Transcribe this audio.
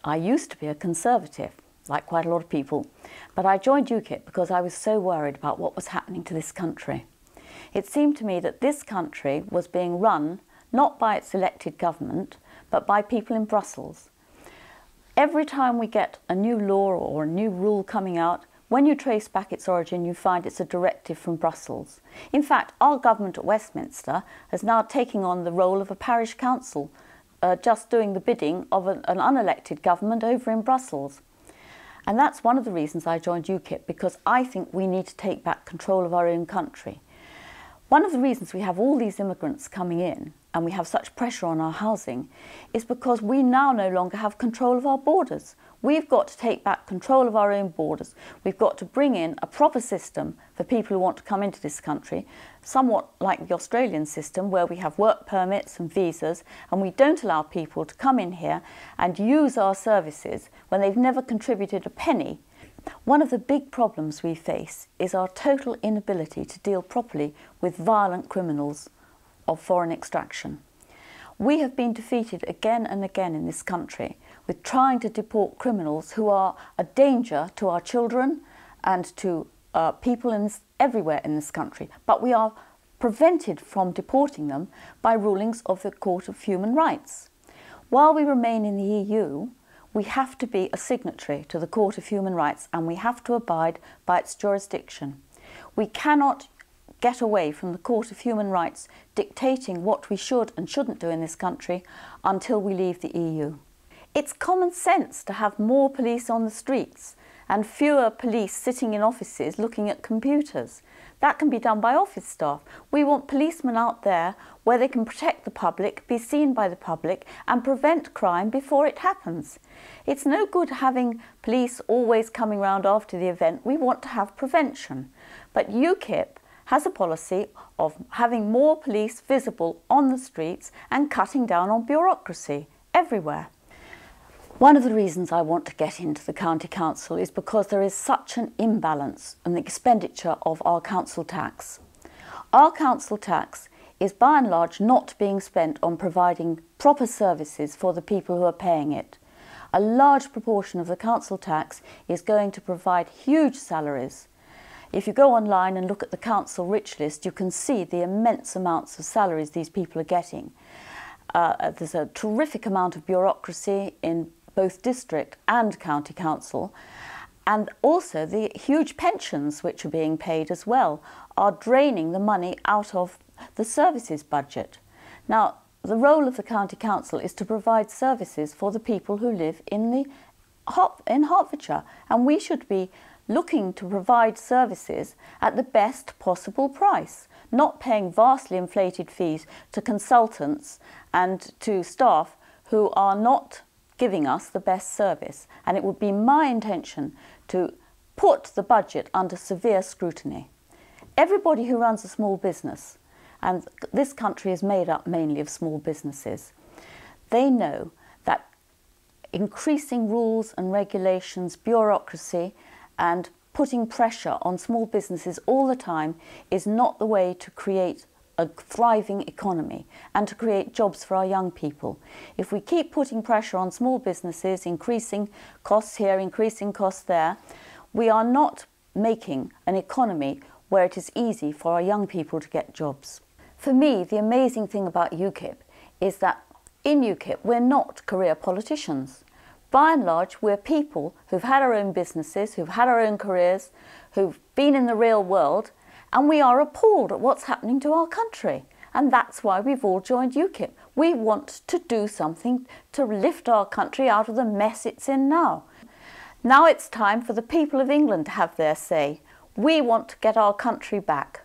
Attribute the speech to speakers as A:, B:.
A: I used to be a Conservative, like quite a lot of people, but I joined UKIP because I was so worried about what was happening to this country. It seemed to me that this country was being run not by its elected government, but by people in Brussels. Every time we get a new law or a new rule coming out, when you trace back its origin, you find it's a directive from Brussels. In fact, our government at Westminster is now taking on the role of a parish council, just doing the bidding of an unelected government over in Brussels. And that's one of the reasons I joined UKIP, because I think we need to take back control of our own country. One of the reasons we have all these immigrants coming in and we have such pressure on our housing is because we now no longer have control of our borders. We've got to take back control of our own borders. We've got to bring in a proper system for people who want to come into this country, somewhat like the Australian system where we have work permits and visas, and we don't allow people to come in here and use our services when they've never contributed a penny. One of the big problems we face is our total inability to deal properly with violent criminals of foreign extraction. We have been defeated again and again in this country with trying to deport criminals who are a danger to our children and to people everywhere in this country. But we are prevented from deporting them by rulings of the Court of Human Rights. While we remain in the EU, we have to be a signatory to the Court of Human Rights and we have to abide by its jurisdiction. We cannot get away from the Court of Human Rights dictating what we should and shouldn't do in this country until we leave the EU. It's common sense to have more police on the streets and fewer police sitting in offices looking at computers. That can be done by office staff. We want policemen out there where they can protect the public, be seen by the public and prevent crime before it happens. It's no good having police always coming round after the event. We want to have prevention. But UKIP has a policy of having more police visible on the streets and cutting down on bureaucracy everywhere. One of the reasons I want to get into the county council is because there is such an imbalance in the expenditure of our council tax. Our council tax is by and large not being spent on providing proper services for the people who are paying it. A large proportion of the council tax is going to provide huge salaries. If you go online and look at the council rich list, you can see the immense amounts of salaries these people are getting. There's a terrific amount of bureaucracy in both district and county council, and also the huge pensions which are being paid as well are draining the money out of the services budget. Now, the role of the county council is to provide services for the people who live in Hertfordshire, and we should be looking to provide services at the best possible price, not paying vastly inflated fees to consultants and to staff who are not giving us the best service. And it would be my intention to put the budget under severe scrutiny. Everybody who runs a small business, and this country is made up mainly of small businesses, they know that increasing rules and regulations, bureaucracy, and putting pressure on small businesses all the time is not the way to create a thriving economy and to create jobs for our young people. If we keep putting pressure on small businesses, increasing costs here, increasing costs there, we are not making an economy where it is easy for our young people to get jobs. For me, the amazing thing about UKIP is that in UKIP we're not career politicians. By and large, we're people who've had our own businesses, who've had our own careers, who've been in the real world, and we are appalled at what's happening to our country. And that's why we've all joined UKIP. We want to do something to lift our country out of the mess it's in now. Now it's time for the people of England to have their say. We want to get our country back.